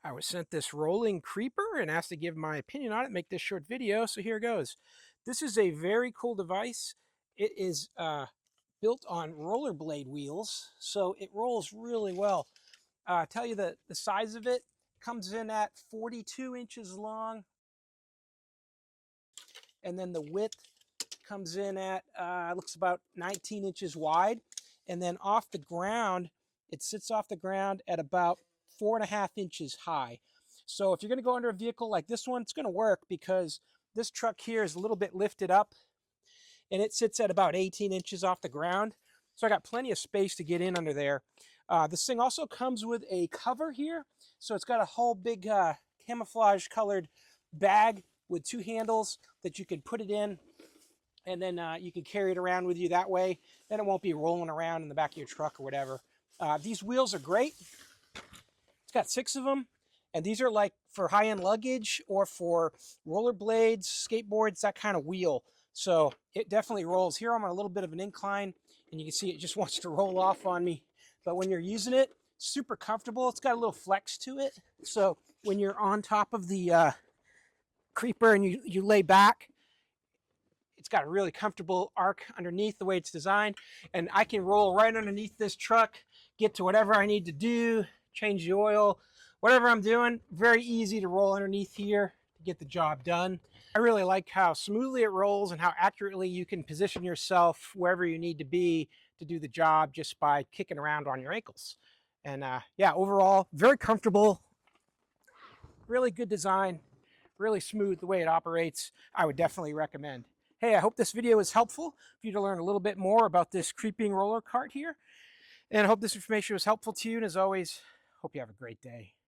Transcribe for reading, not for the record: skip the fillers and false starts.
I was sent this rolling creeper and asked to give my opinion on it, make this short video, so here goes. This is a very cool device. It is built on rollerblade wheels, so it rolls really well. Tell you the size of it comes in at 42 inches long, and then the width comes in at, looks about 19 inches wide, and then off the ground, it sits off the ground at about 4.5 inches high. So if you're going to go under a vehicle like this one, it's going to work because this truck here is a little bit lifted up and it sits at about 18 inches off the ground. So I got plenty of space to get in under there. This thing also comes with a cover here. So it's got a whole big camouflage colored bag with two handles that you can put it in, and then you can carry it around with you that way. Then it won't be rolling around in the back of your truck or whatever. These wheels are great. It's got 6 of them, and these are like for high-end luggage or for rollerblades, skateboards, that kind of wheel. So it definitely rolls. Here I'm on a little bit of an incline, and you can see it just wants to roll off on me. But when you're using it, super comfortable. It's got a little flex to it. So when you're on top of the creeper and you lay back, it's got a really comfortable arc underneath the way it's designed, and I can roll right underneath this truck, get to whatever I need to do, change the oil, whatever I'm doing. Very easy to roll underneath here to get the job done. I really like how smoothly it rolls and how accurately you can position yourself wherever you need to be to do the job just by kicking around on your ankles. And yeah, overall, very comfortable, really good design, really smooth the way it operates. I would definitely recommend. Hey, I hope this video was helpful for you to learn a little bit more about this creeping roller cart here. And I hope this information was helpful to you. And as always, hope you have a great day.